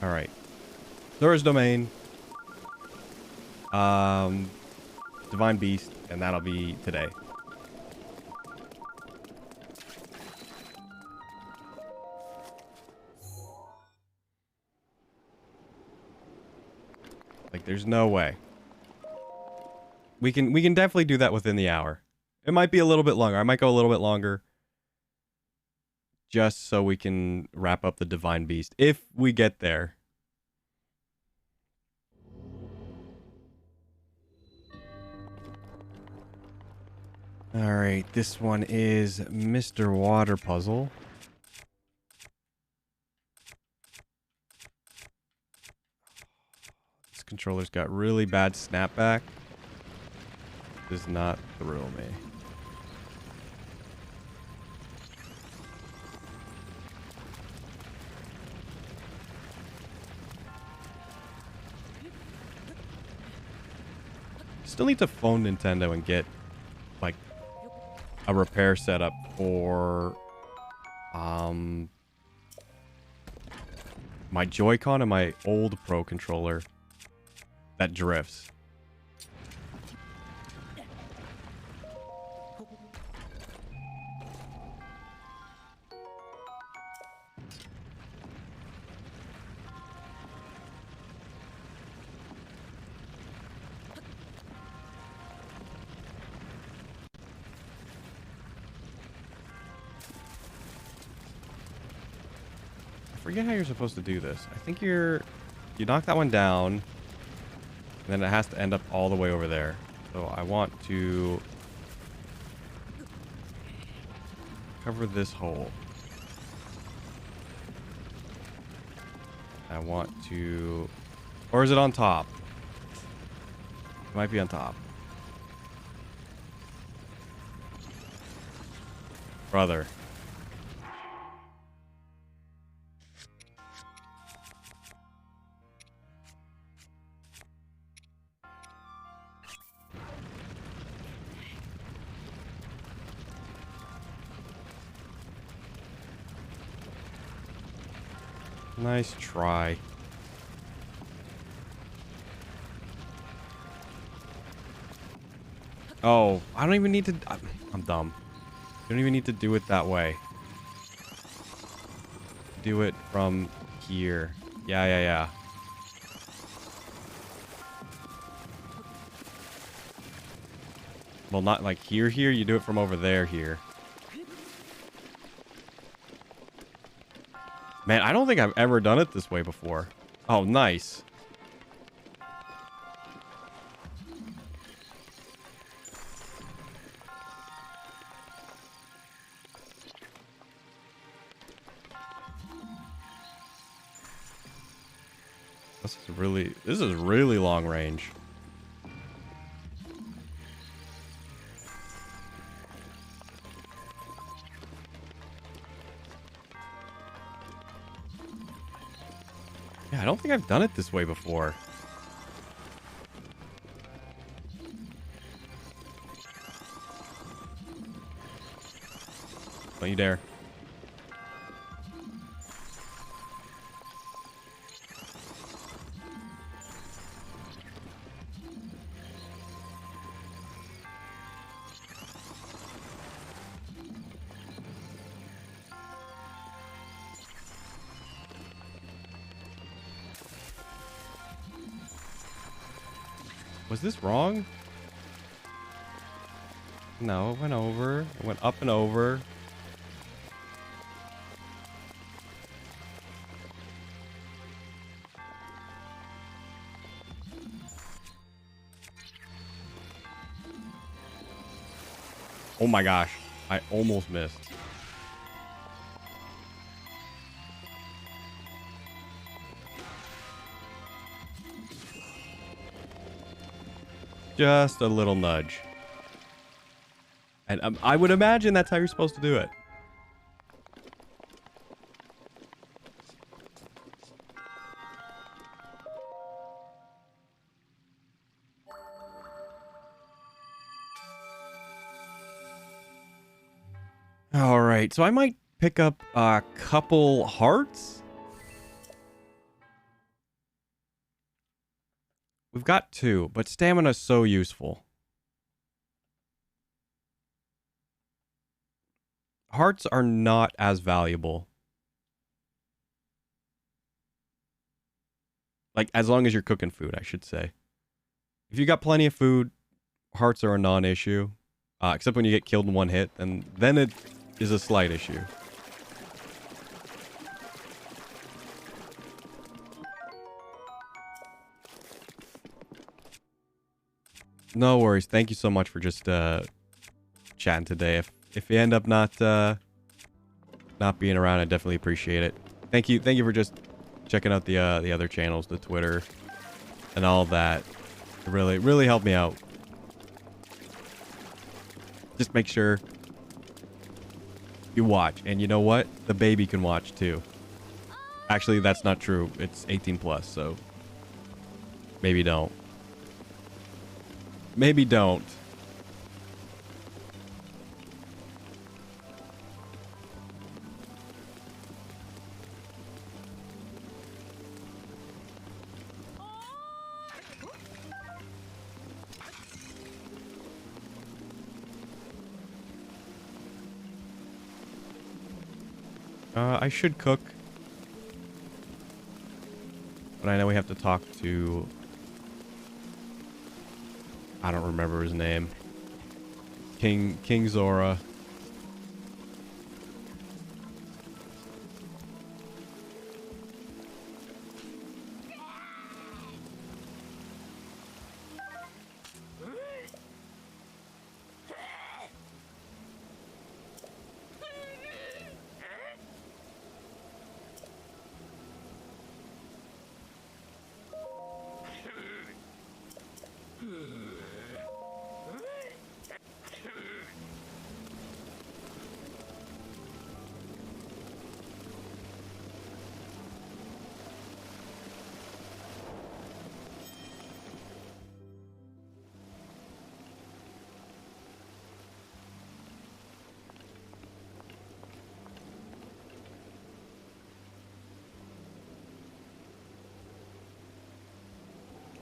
Alright. Zora's Domain. Divine Beast. And that'll be today. Like, there's no way. We can definitely do that within the hour. It might be a little bit longer. I might go a little bit longer. Just so we can wrap up the Divine Beast. If we get there. Alright, this one is Mr. Water Puzzle. This controller's got really bad snapback. Does not thrill me. Still need to phone Nintendo and get like a repair setup for my Joy-Con and my old Pro controller that drifts. I forget how you're supposed to do this. I think you knock that one down, and then it has to end up all the way over there. So I want to cover this hole. I want to... Or is it on top? It might be on top. Brother. Nice try. Oh, I don't even need to... I'm dumb. You don't even need to do it that way. Do it from here. Yeah. Well, not like here. You do it from over there here. Man, I don't think I've ever done it this way before. Oh, nice. This is really long range. Yeah, I don't think I've done it this way before. Don't you dare. Was this wrong? No, it went over. It went up and over. Oh my gosh. I almost missed. Just a little nudge. And I would imagine that's how you're supposed to do it. All right, so I might pick up a couple hearts. We've got 2, but stamina's so useful. Hearts are not as valuable. Like, as long as you're cooking food, I should say. If you got plenty of food, hearts are a non-issue. Except when you get killed in one hit, and then it is a slight issue. No worries. Thank you so much for just chatting today. If you end up not being around, I definitely appreciate it. Thank you for just checking out the other channels, the Twitter, and all that. It really helped me out. Just make sure you watch, and you know what? The baby can watch too. Actually, that's not true. It's 18 plus, so maybe don't. Maybe don't. I should cook. But I know we have to talk to... I don't remember his name. King Zora.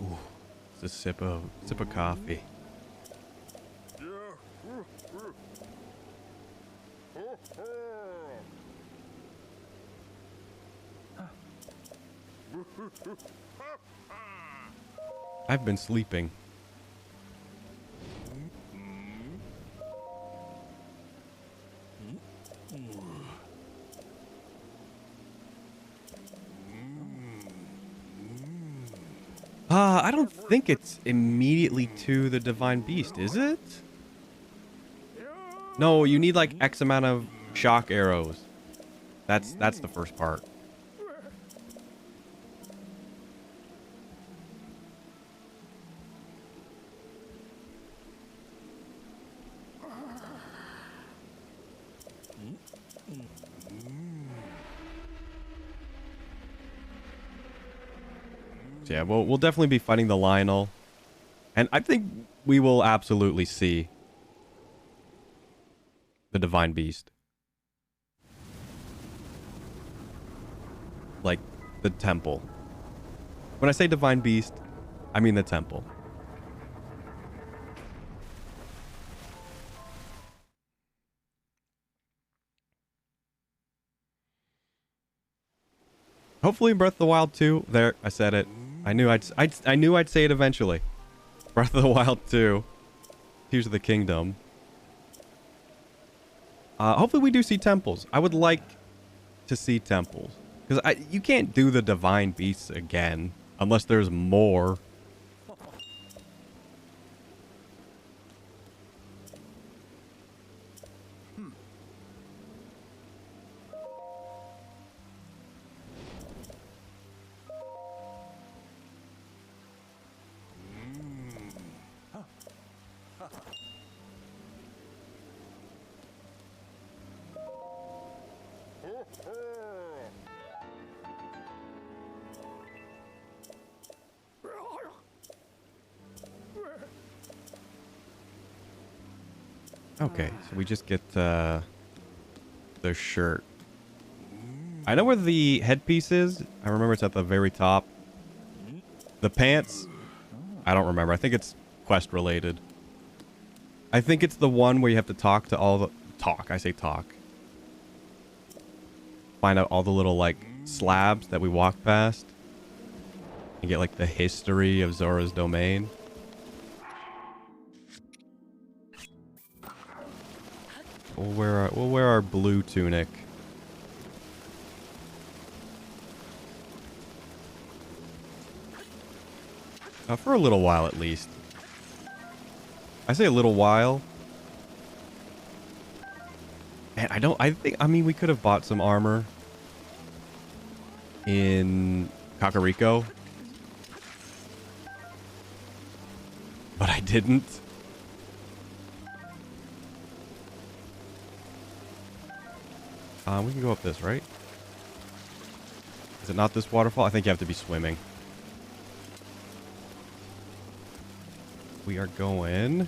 Ooh, it's a sip of coffee. I've been sleeping. I don't think it's immediately to the Divine Beast, is it? No, you need like X amount of shock arrows. That's the first part. So yeah, we'll definitely be fighting the Lionel. And I think we will absolutely see the Divine Beast. Like, the temple. When I say Divine Beast, I mean the temple. Hopefully Breath of the Wild 2. There, I said it. I knew I'd say it eventually. Breath of the Wild 2. Tears of the Kingdom. Hopefully we do see temples. I would like to see temples. Because you can't do the Divine Beasts again. Unless there's more. Okay, so we just get the shirt. I know where the headpiece is. I remember it's at the very top. The pants, I don't remember. I think it's quest related. I think it's the one where you have to talk to all the... Talk. I say talk. Find out all the little, like, slabs that we walked past. And get, like, the history of Zora's domain. We'll wear our blue tunic. For a little while, at least. I say a little while. Man, I mean, we could have bought some armor in Kakariko. But I didn't. We can go up this, right? Is it not this waterfall? I think you have to be swimming. We are going...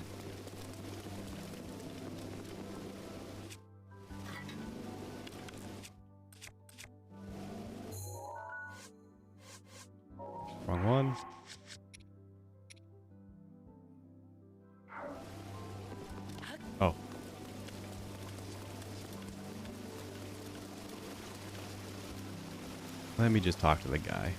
Wrong one. Oh. Let me just talk to the guy.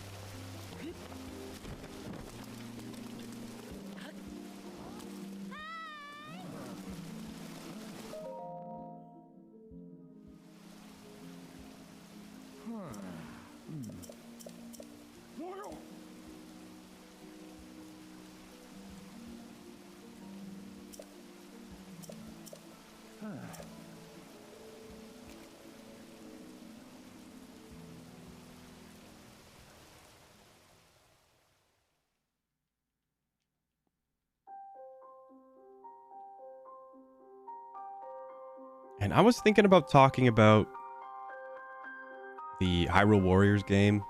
And I was thinking about talking about the Hyrule Warriors game.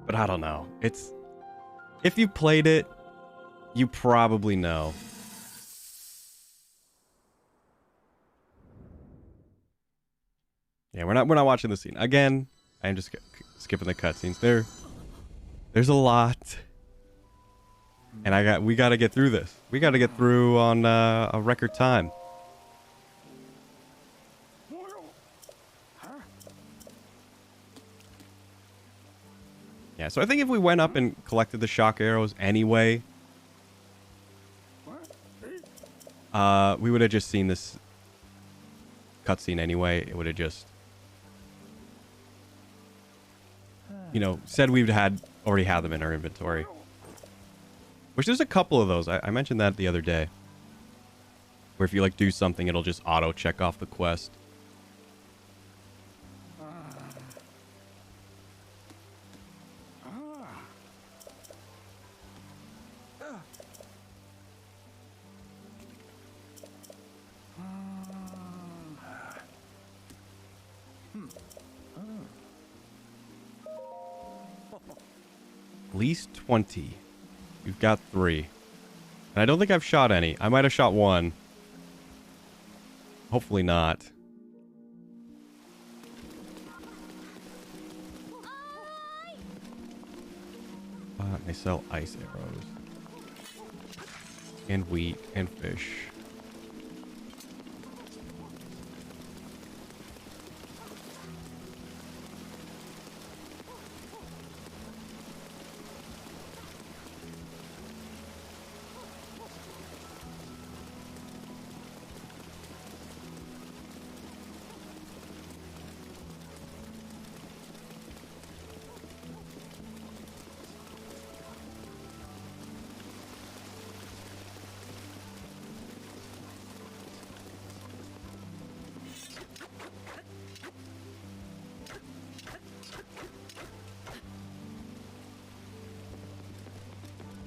But I don't know. It's... If you played it, you probably know. Yeah, we're not watching the scene. Again, I'm just skipping the cutscenes. There's a lot. And we gotta get through this. We gotta get through on a record time. Yeah, so I think if we went up and collected the shock arrows anyway, we would have just seen this cutscene anyway. It would have just, you know, said we'd already had them in our inventory. Which there's a couple of those. I mentioned that the other day. Where if you like do something, it'll just auto check off the quest. At least 20. We've got 3. And I don't think I've shot any. I might have shot 1. Hopefully not. They sell ice arrows. And wheat and fish.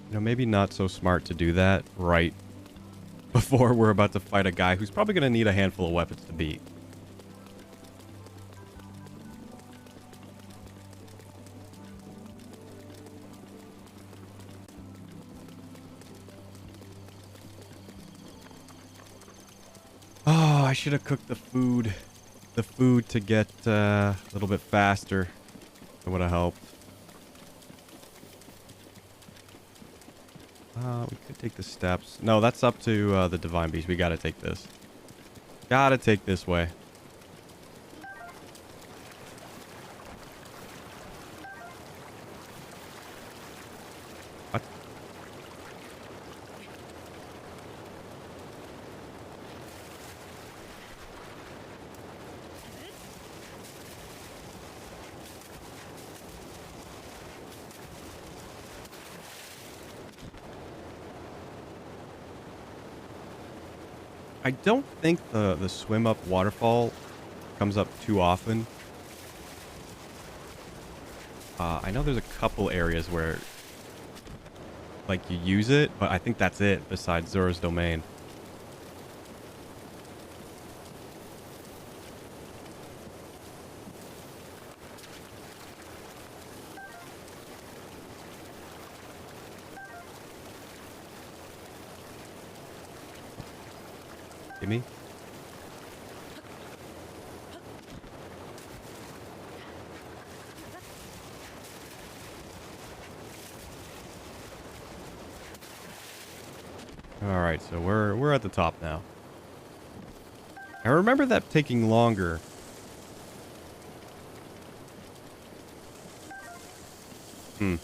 You know, maybe not so smart to do that right before we're about to fight a guy who's probably going to need a handful of weapons to beat. Oh, I should have cooked the food. The food to get a little bit faster. That would have helped. We could take the steps. No, that's up to the Divine Beast. We gotta take this. Gotta take this way. What? I don't think the swim up waterfall comes up too often. I know there's a couple areas where like you use it, but I think that's it besides Zura's domain. Give me. All right, so we're at the top now. I remember that taking longer. Hmm.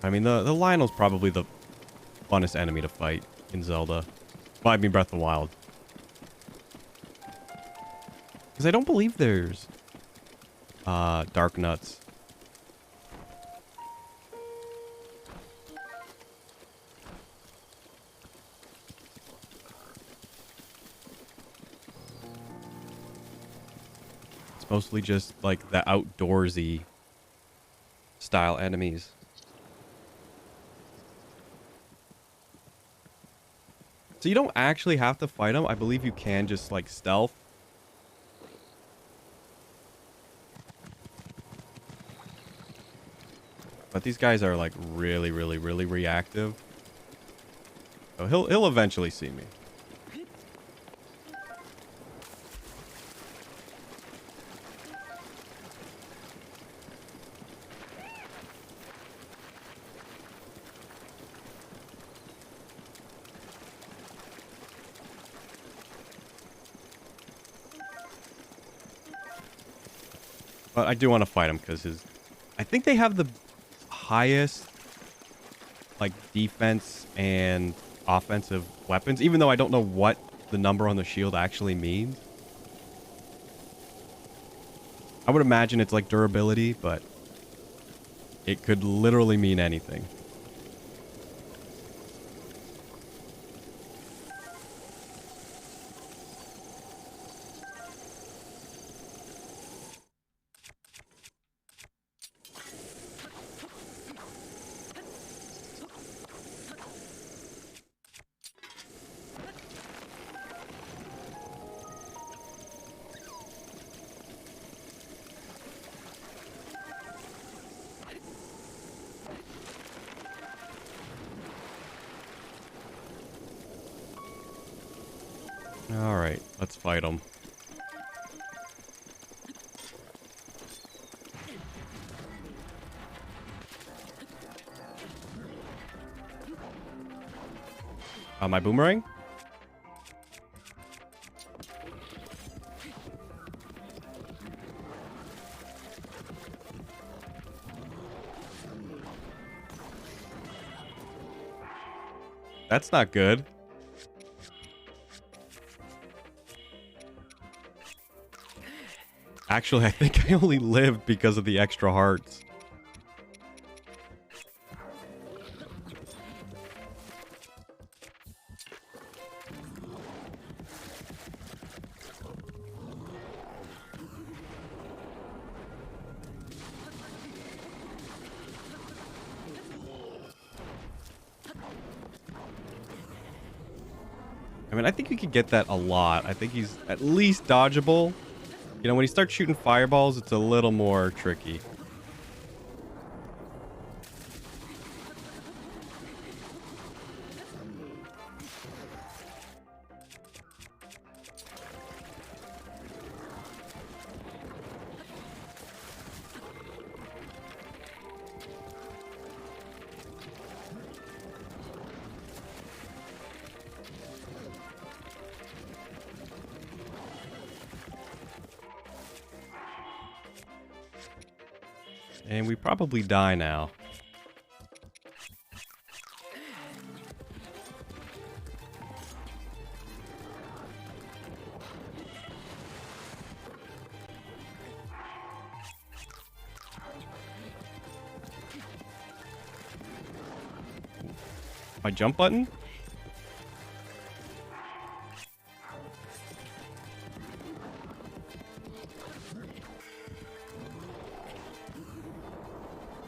I mean, the Lionel's probably the funnest enemy to fight in Zelda. Well, I mean Breath of the Wild. Because I don't believe there's dark nuts. It's mostly just like the outdoorsy style enemies. So you don't actually have to fight them. I believe you can just like stealth. But these guys are like really reactive. So he'll eventually see me. But I do want to fight him because I think they have the highest like defense and offensive weapons, even though I don't know what the number on the shield actually means. I would imagine it's like durability, but it could literally mean anything. All right, let's fight him. My boomerang? That's not good. Actually, I think I only lived because of the extra hearts. I mean, I think you could get that a lot. I think he's at least dodgeable. You know, when he starts shooting fireballs, it's a little more tricky. And we probably die now. My jump button?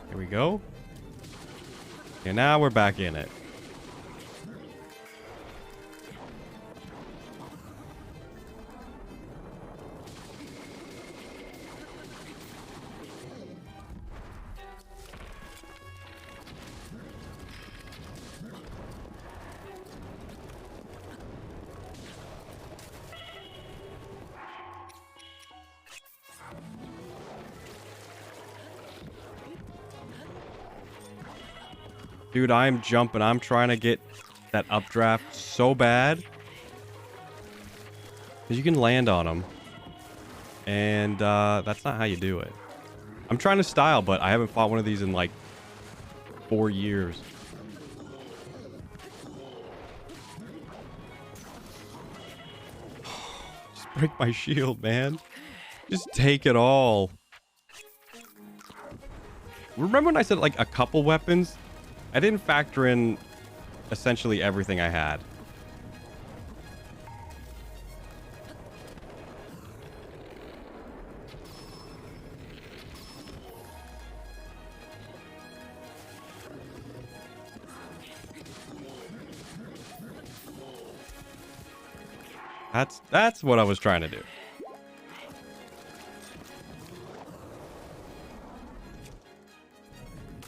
Here we go. And now we're back in it. Dude, I'm jumping. I'm trying to get that updraft so bad. Because you can land on them. And that's not how you do it. I'm trying to style, but I haven't fought one of these in like 4 years. Just break my shield, man. Just take it all. Remember when I said like a couple weapons? I didn't factor in essentially everything I had. That's what I was trying to do.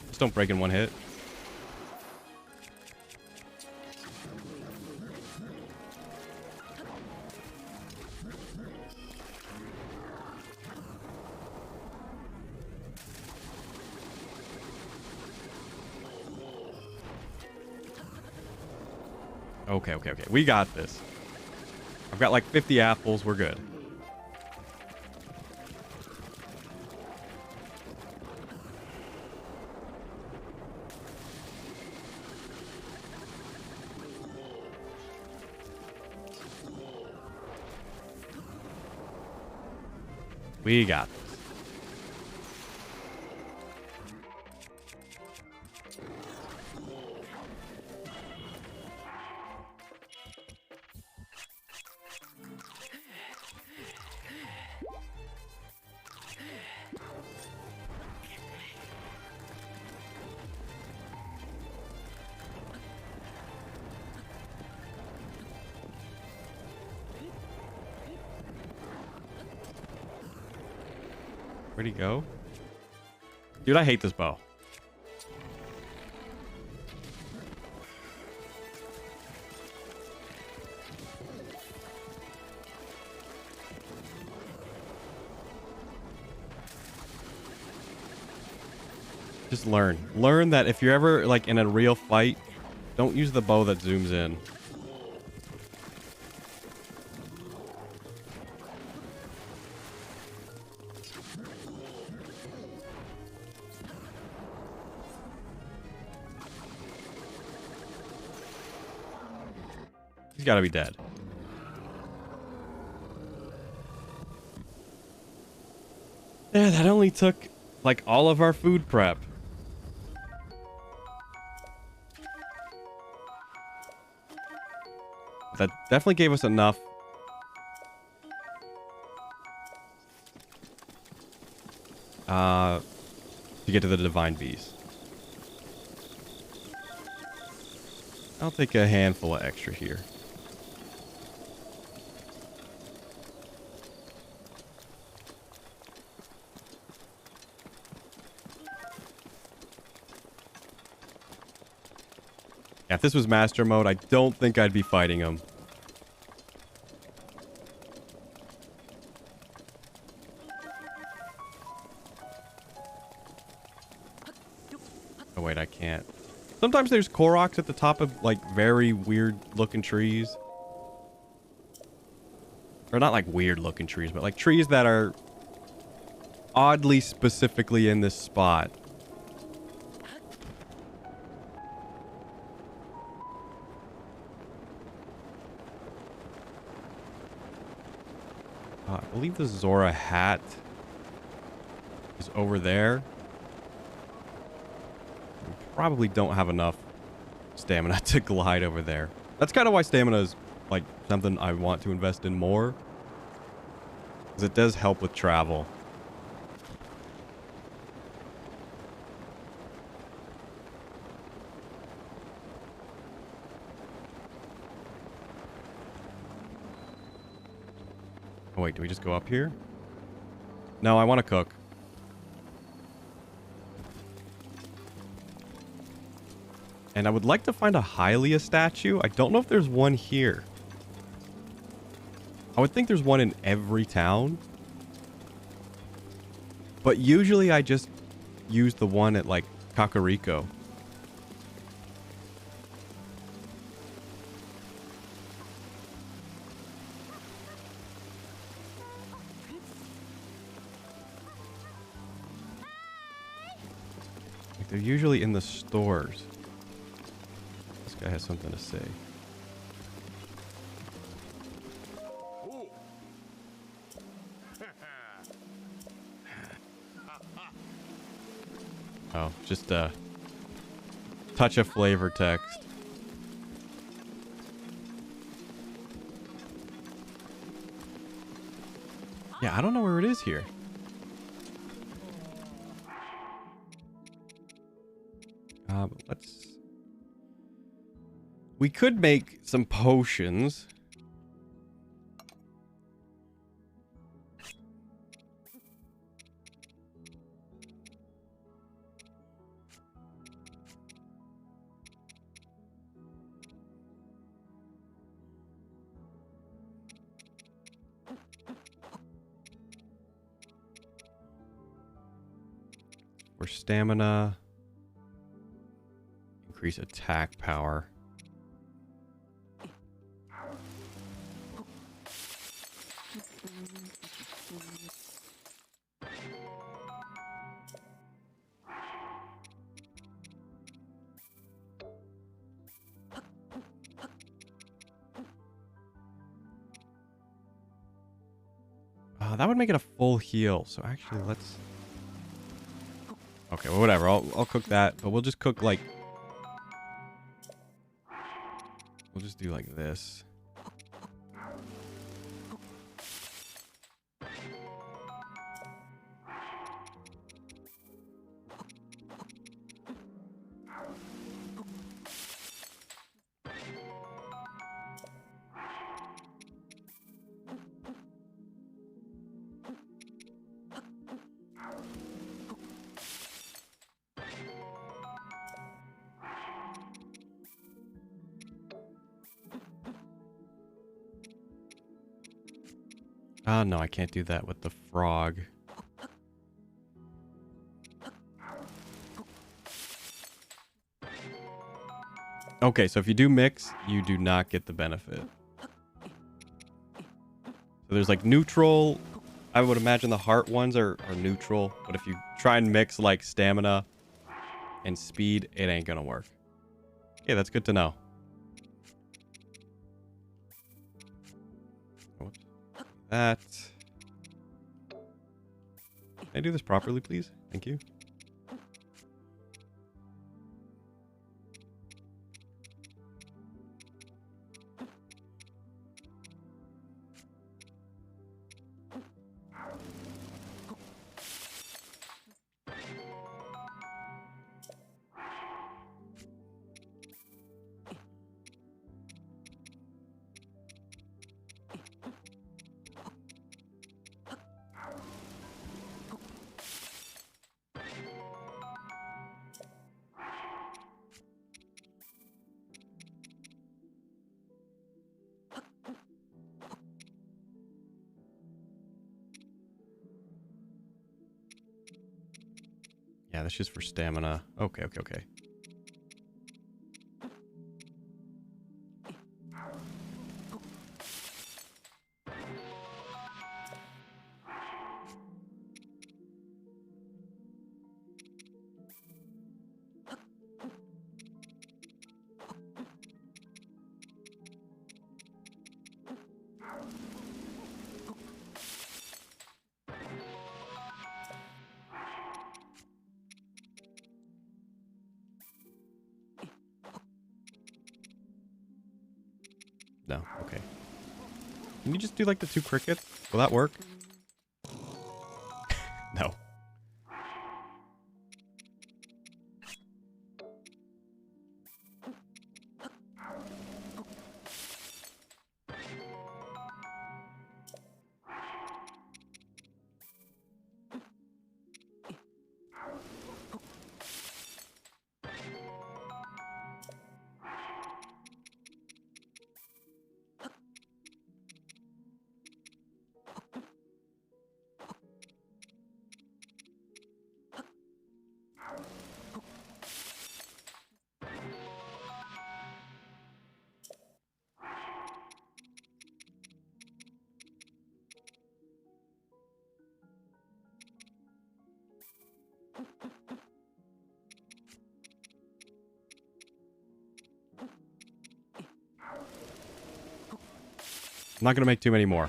Just don't break in one hit. Okay. We got this. I've got like 50 apples. We're good. We got this. Where'd he go? Dude, I hate this bow. Just learn. Learn that if you're ever like in a real fight, don't use the bow that zooms in. He's gotta be dead. Yeah, that only took like all of our food prep. That definitely gave us enough. To get to the divine beast. I'll take a handful of extra here. Yeah, if this was master mode, I don't think I'd be fighting him. Oh wait, I can't. Sometimes there's Koroks at the top of like very weird looking trees. Or not like weird looking trees, but like trees that are oddly specifically in this spot. I believe the Zora hat is over there. We probably don't have enough stamina to glide over there. That's kind of why stamina is like something I want to invest in more, because it does help with travel. Oh wait, do we just go up here? No, I want to cook. And I would like to find a Hylia statue. I don't know if there's one here. I would think there's one in every town. But usually I just use the one at like Kakariko. Like they're usually in the stores. This guy has something to say. Oh, just a touch of flavor text. Yeah, I don't know where it is here. Let's... We could make some potions. For stamina. Increase attack power. That would make it a full heal. So actually, let's... Okay, well, whatever. I'll cook that, but we'll just cook like... We'll just do like this. Oh, no, I can't do that with the frog. Okay, so if you do mix, you do not get the benefit. So there's like neutral. I would imagine the heart ones are neutral. But if you try and mix like stamina and speed, it ain't gonna work. Okay, that's good to know. That. Can I do this properly, please? Thank you. Yeah, that's just for stamina. Okay, okay, okay. No. Okay. Can you just do like the 2 crickets? Will that work? No. I'm not going to make too many more.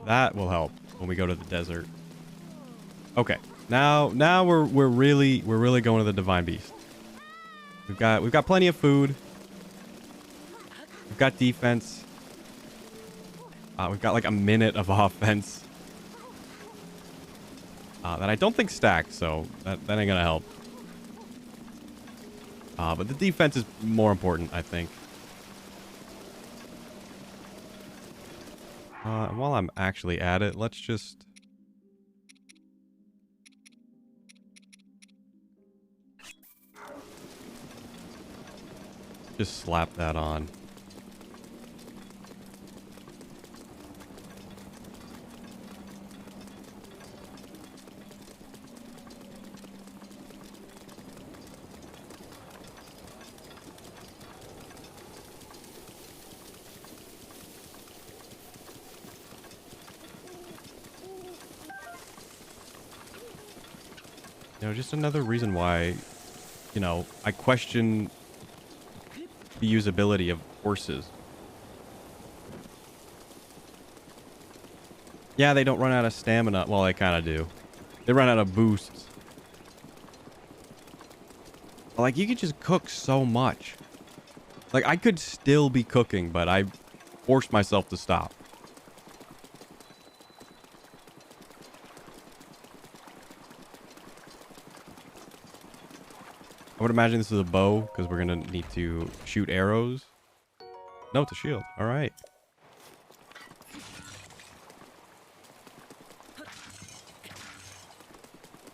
That will help when we go to the desert. Okay. Now we're really going to the Divine Beast. We've got plenty of food. We've got defense. We've got like a minute of offense. That I don't think stacks, so that ain't gonna help. But the defense is more important, I think. While I'm actually at it, let's just... just slap that on. You know, just another reason why, you know, I question the usability of horses. Yeah, they don't run out of stamina. Well, they kind of do. They run out of boosts. But, like, you could just cook so much. Like, I could still be cooking, but I forced myself to stop. I would imagine this is a bow, because we're going to need to shoot arrows. No, it's a shield. All right.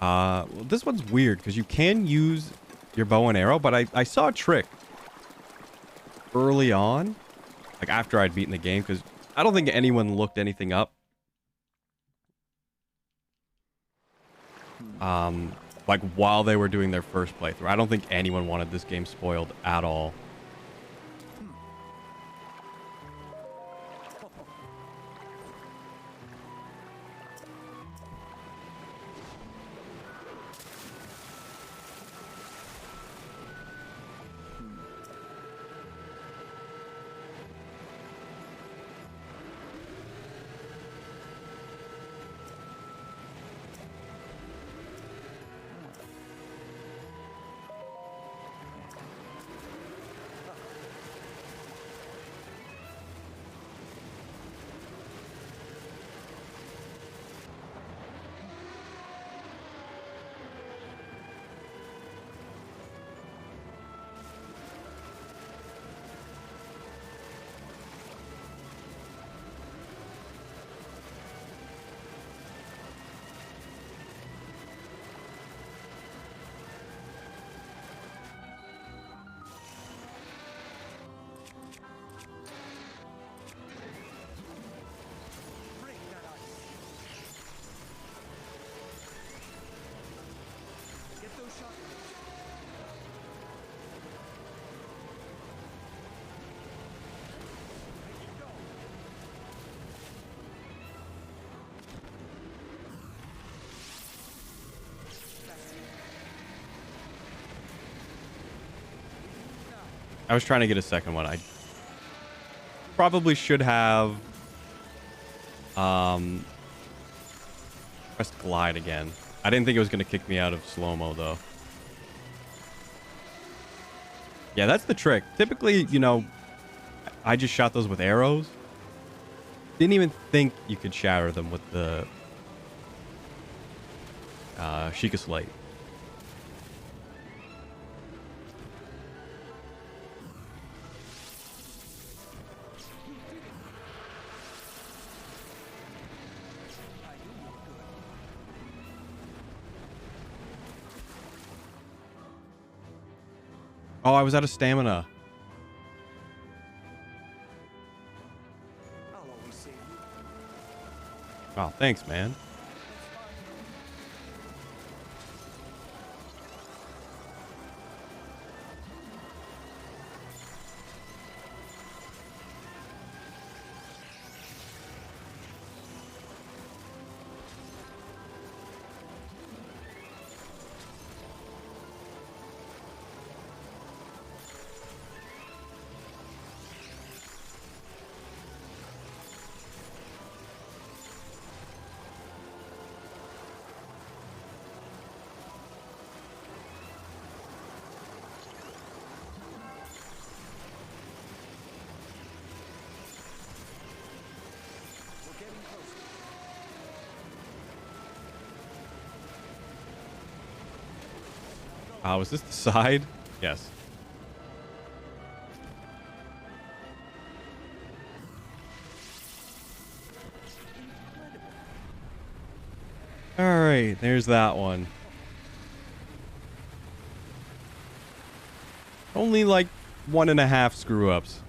Well, this one's weird, because you can use your bow and arrow, but I saw a trick early on, like after I'd beaten the game, because I don't think anyone looked anything up. Like while they were doing their first playthrough. I don't think anyone wanted this game spoiled at all. I was trying to get a second one. I probably should have pressed glide again. I didn't think it was going to kick me out of slow-mo, though. Yeah, that's the trick. Typically, you know, I just shot those with arrows. Didn't even think you could shatter them with the Sheikah Slate. Oh, I was out of stamina. Oh, thanks, man. Was this the side? Yes. All right, there's that one. Only like 1.5 screw ups.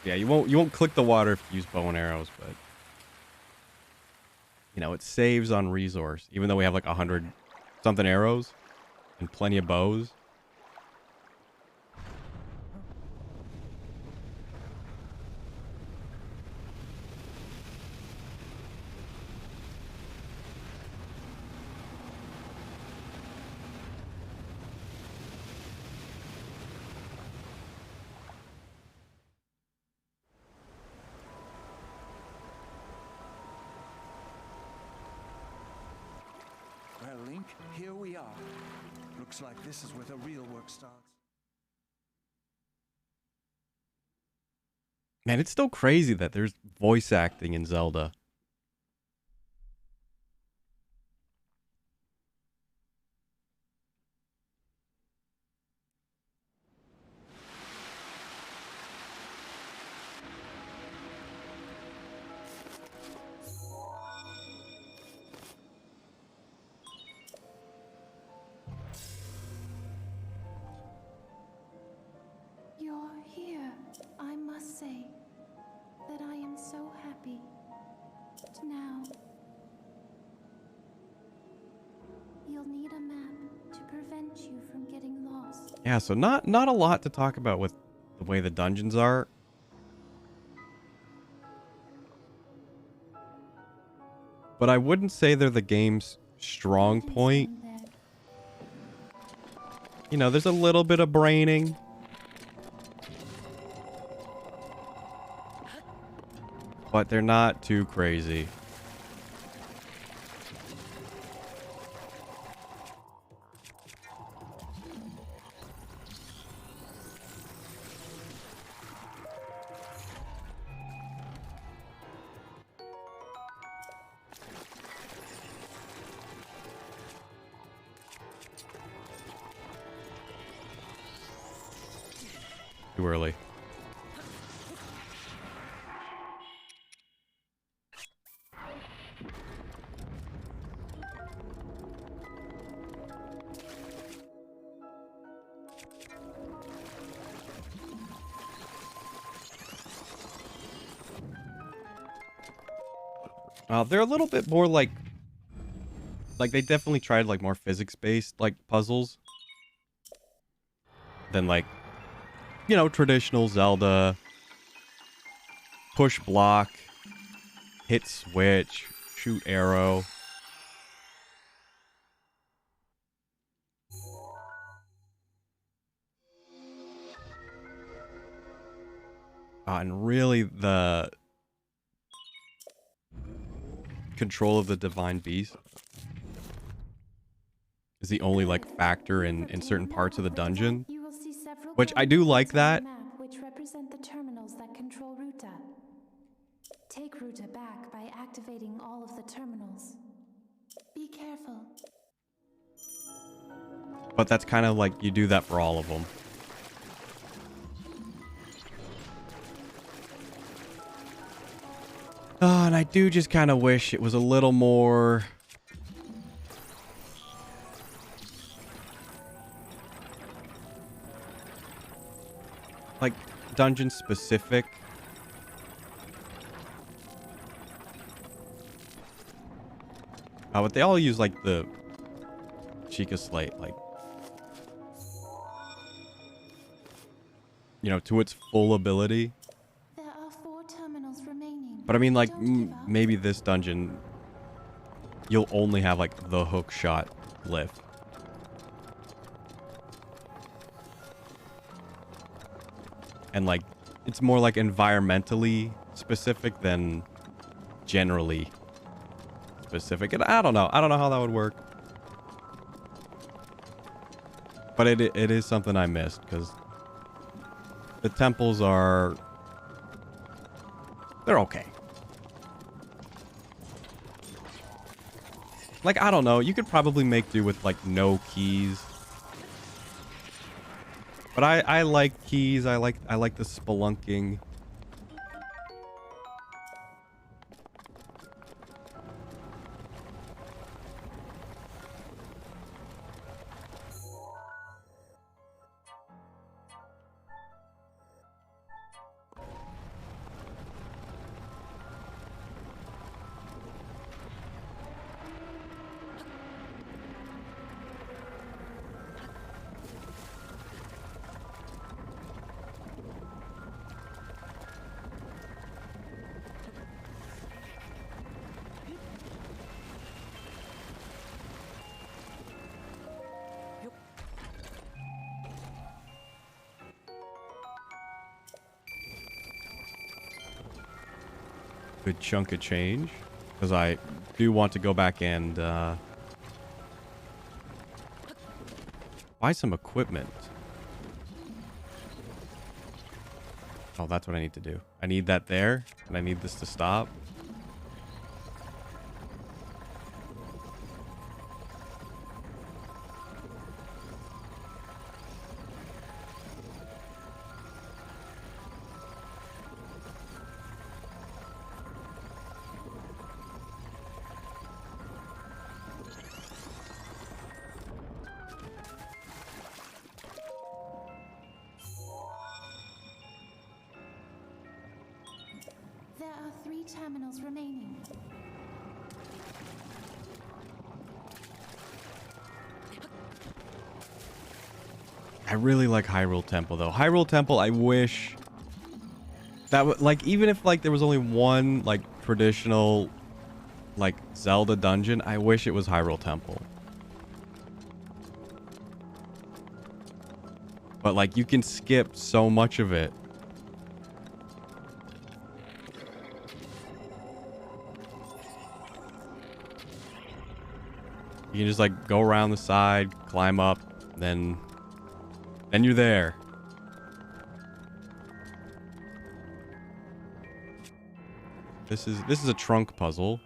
Yeah, you won't click the water if you use bow and arrows, but you know, it saves on resource, even though we have like 100 something arrows and plenty of bows. Well, Link, here we are. Looks like this is where the real work starts. Man, it's still crazy that there's voice acting in Zelda. You're here. I must say that I am so happy. Now, you'll need a map to prevent you from getting lost. Yeah, so not a lot to talk about with the way the dungeons are. But I wouldn't say they're the game's strong point. You know, there's a little bit of braining. But they're not too crazy. Too early. They're a little bit more like they definitely tried like more physics-based like puzzles than like, you know, traditional Zelda. Push block, hit switch, shoot arrow. And really the control of the divine beast is the only like factor in certain parts of the dungeon, You will see several which I do glowing like points on that. the map which represent the terminals that control Ruta. Take Ruta back by activating all of the terminals. Be careful. But that's kind of like you do that for all of them. And I do just kind of wish it was a little more like dungeon specific. But they all use like the Chica Slate, like, you know, to its full ability. There are 4 terminals remaining. But I mean, like, Don't give up. maybe this dungeon, you'll only have like the hook shot lift. And like, it's more like environmentally specific than generally specific. And I don't know. I don't know how that would work. But it is something I missed because the temples are... they're okay. Like, I don't know. You could probably make do with like no keys. But I like keys. I like the spelunking. Good chunk of change, because I do want to go back and buy some equipment. Oh, that's what I need to do. I need that there, and I need this to stop. There are 3 terminals remaining. I really like Hyrule Temple though. Hyrule Temple, I wish that would like, even if like there was only one like traditional like Zelda dungeon, I wish it was Hyrule Temple. But like you can skip so much of it. You can just like go around the side, climb up, then you're there. This is a trunk puzzle.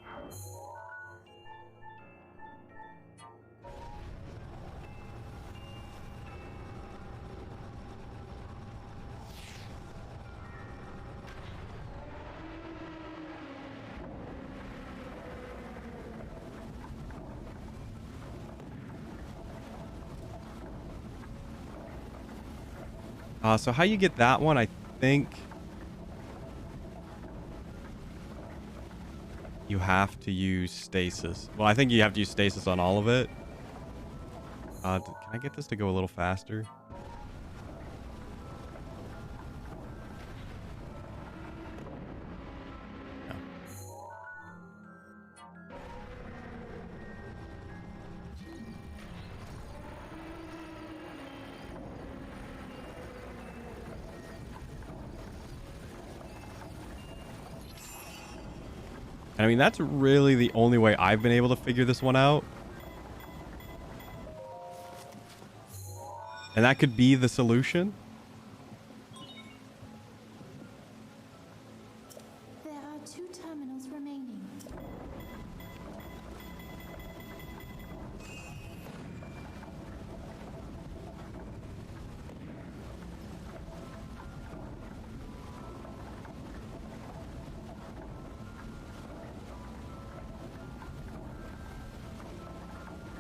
So how you get that one, I think you have to use stasis. Well, I think you have to use stasis on all of it. Can I get this to go a little faster? No. And I mean, that's really the only way I've been able to figure this one out. And that could be the solution. There are 2 terminals remaining.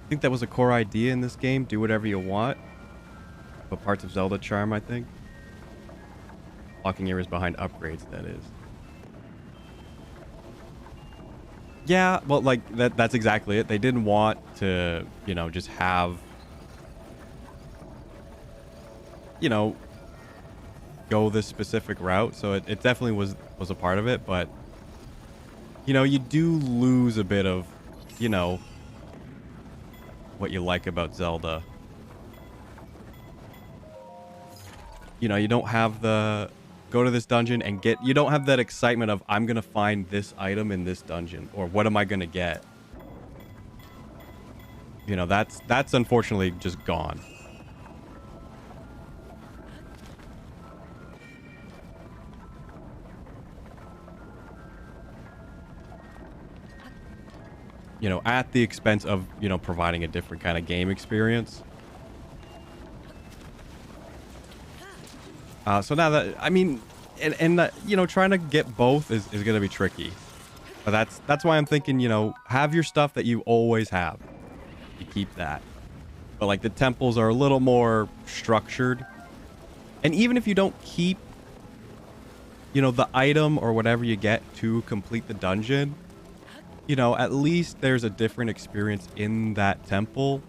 I think that was a core idea in this game. Do whatever you want. But parts of Zelda charm, I think. Locking areas behind upgrades, that is. Yeah, well, like, that's exactly it. They didn't want to, you know, just have, you know, go this specific route. So it definitely was a part of it. But, you know, you do lose a bit of, you know, what you like about Zelda. You know, you don't have the go to this dungeon and get, you don't have that excitement of I'm gonna find this item in this dungeon, or what am I gonna get. You know, that's unfortunately just gone. You know, at the expense of, you know, providing a different kind of game experience. So now that, I mean, and you know, trying to get both is going to be tricky. But that's why I'm thinking, you know, have your stuff that you always have. You keep that. But like the temples are a little more structured. And even if you don't keep, you know, the item or whatever you get to complete the dungeon, you know, at least there's a different experience in that temple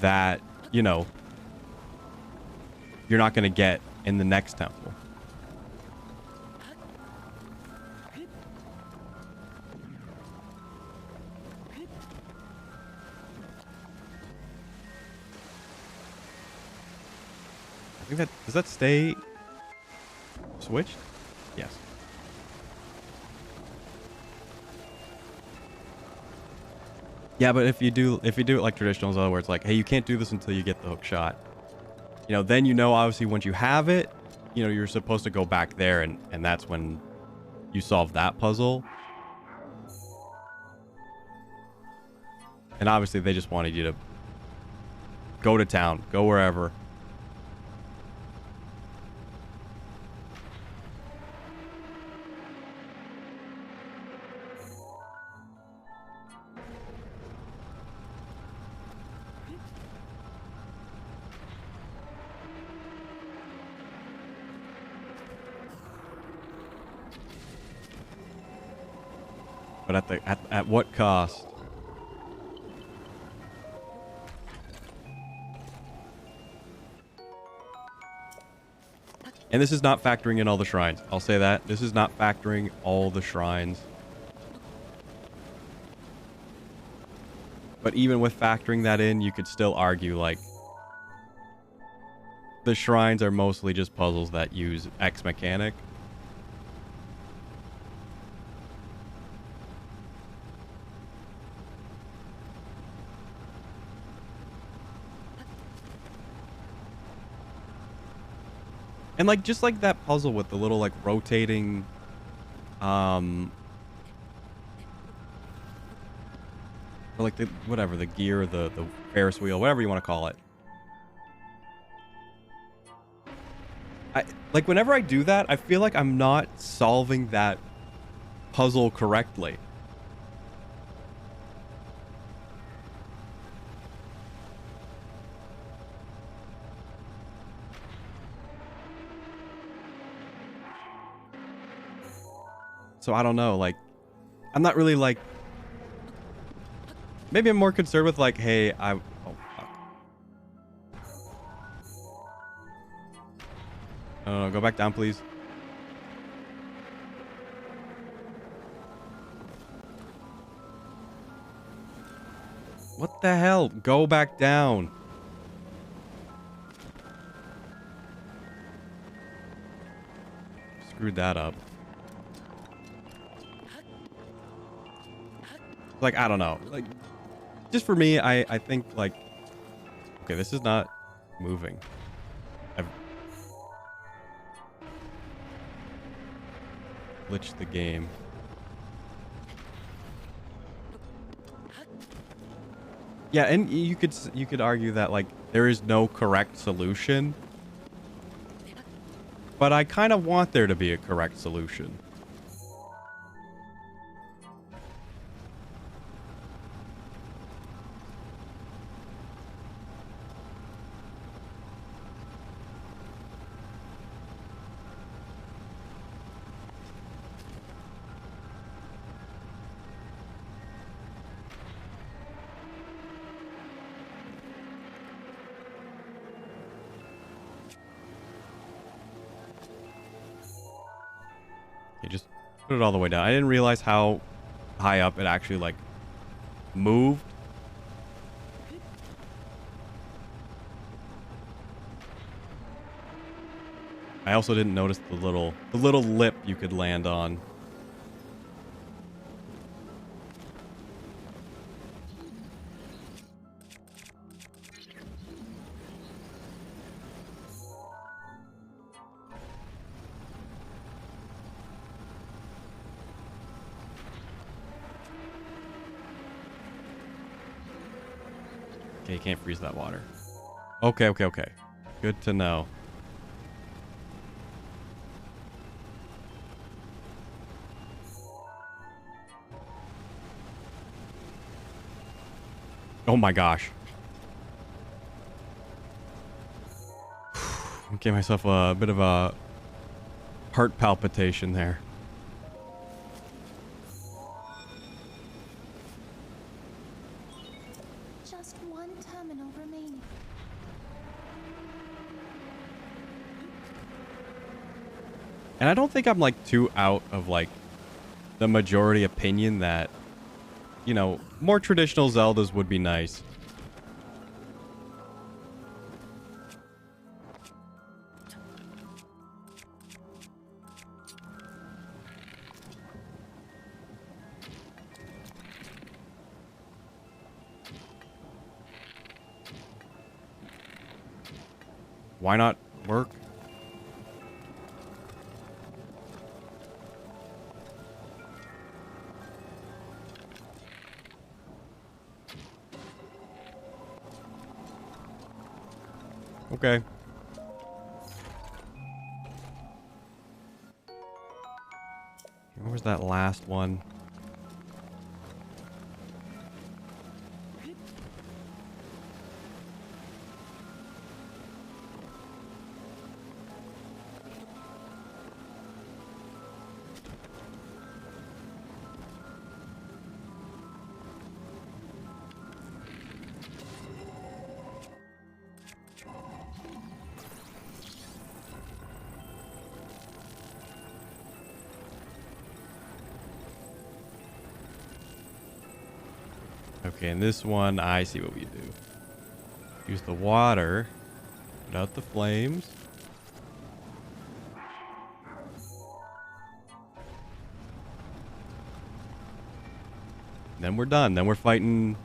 that, you know, you're not going to get in the next temple. I think that, does that stay switched? Yes. Yeah, but if you do it like traditional Zelda, where it's like, hey, you can't do this until you get the hook shot. You know, then you know, obviously, once you have it, you know, you're supposed to go back there, and that's when you solve that puzzle. And obviously, they just wanted you to go to town, go wherever. But at what cost? And this is not factoring in all the shrines. I'll say that. This is not factoring all the shrines. But even with factoring that in, you could still argue, like, the shrines are mostly just puzzles that use X mechanic. And like, just like that puzzle with the little like rotating, or like the, whatever, the gear, the Ferris wheel, whatever you want to call it. Like whenever I do that, I feel like I'm not solving that puzzle correctly. So I don't know, like, I'm not really like, maybe I'm more concerned with like, hey, oh, fuck. No, go back down, please. What the hell? Go back down. Screwed that up. Like, I don't know. Like, just for me, I think, like... Okay, this is not moving. I've glitched the game. Yeah, and you could argue that, like, there is no correct solution. But I kind of want there to be a correct solution. You just put it all the way down. I didn't realize how high up it actually, like, moved. I also didn't notice the little lip you could land on. Okay, you can't freeze that water. Okay. Good to know. Oh my gosh. Gave myself a bit of a heart palpitation there. Just one terminal remaining. And I don't think I'm, like, too out of, like, the majority opinion that, you know, more traditional Zeldas would be nice. Why not work? Okay. Where was that last one? Okay, and this one, I see what we do. Use the water. Put out the flames. Then we're done. Then we're fighting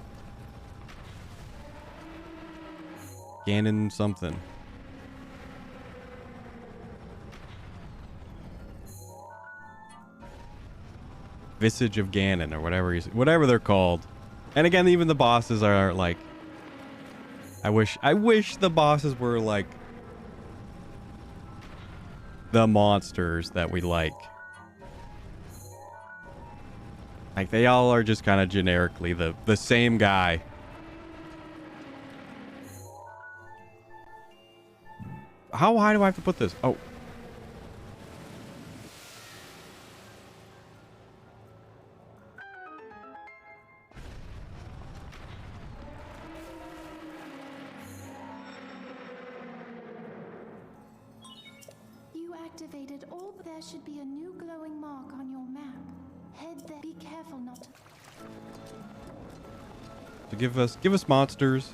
Ganon something. Visage of Ganon or whatever they're called. And again, even the bosses are like, I wish the bosses were like the monsters that we like. Like, they all are just kind of generically the same guy. How high do I have to put this? Oh. You activated all. There should be a new glowing mark on your map. Head there. Be careful not to. So give us monsters.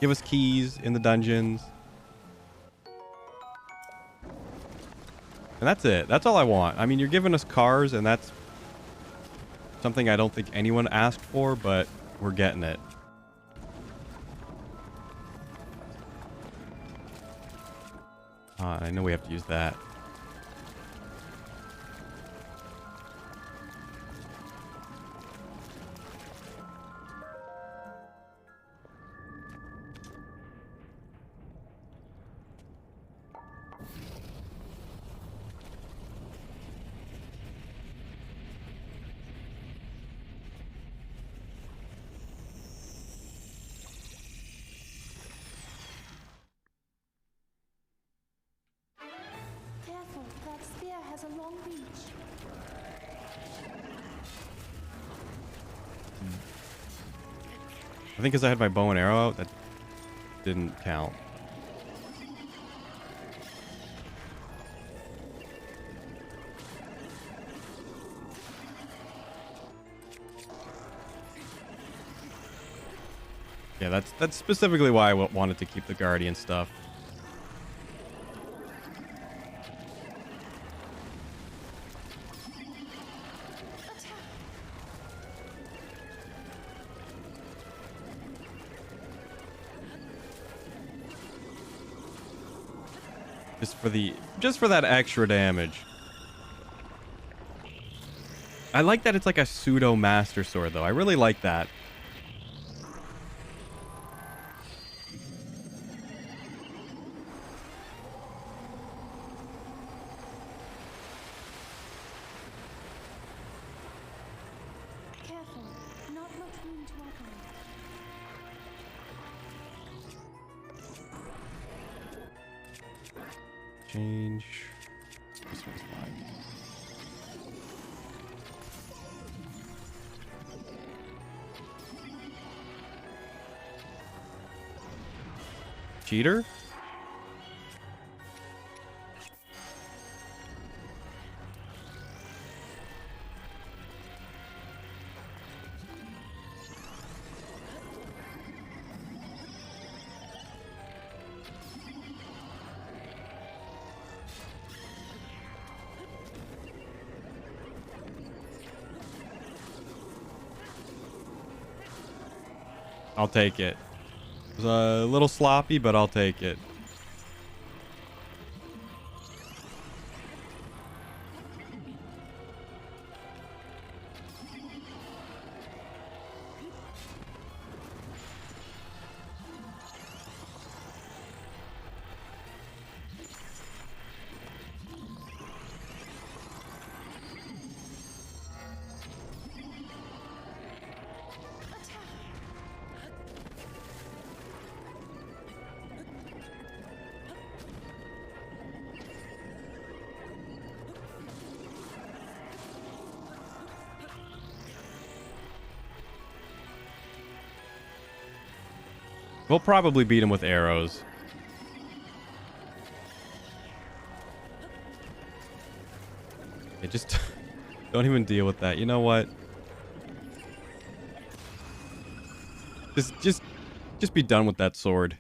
Give us keys in the dungeons. And that's it. That's all I want. I mean, you're giving us cars, and that's something I don't think anyone asked for, but we're getting it. I know we have to use that. Careful, that spear has a long reach. I think because I had my bow and arrow out, that didn't count. Yeah, that's specifically why I wanted to keep the guardian stuff. Just for that extra damage. I like that it's like a pseudo master sword though. I really like that. Careful, not much room to operate. Change. This one's fine. Cheater? I'll take it. It was a little sloppy, but I'll take it. We'll probably beat him with arrows. Yeah, just don't even deal with that. You know what? Just be done with that sword.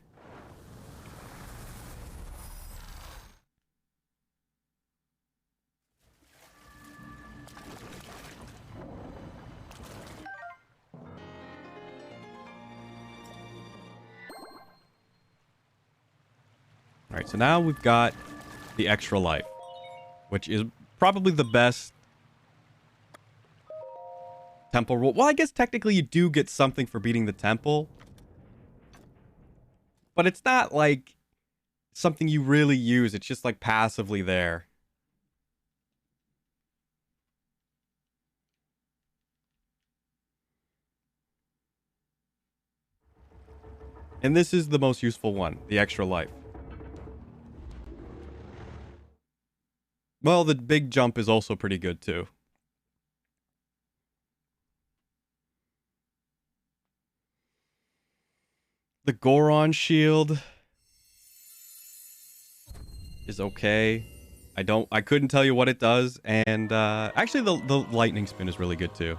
All right, so now we've got the extra life, which is probably the best temple rule. Well, I guess technically you do get something for beating the temple, but it's not like something you really use. It's just like passively there. And this is the most useful one, the extra life. Well, the big jump is also pretty good too. The Goron shield is okay. I couldn't tell you what it does, and actually the lightning spin is really good too.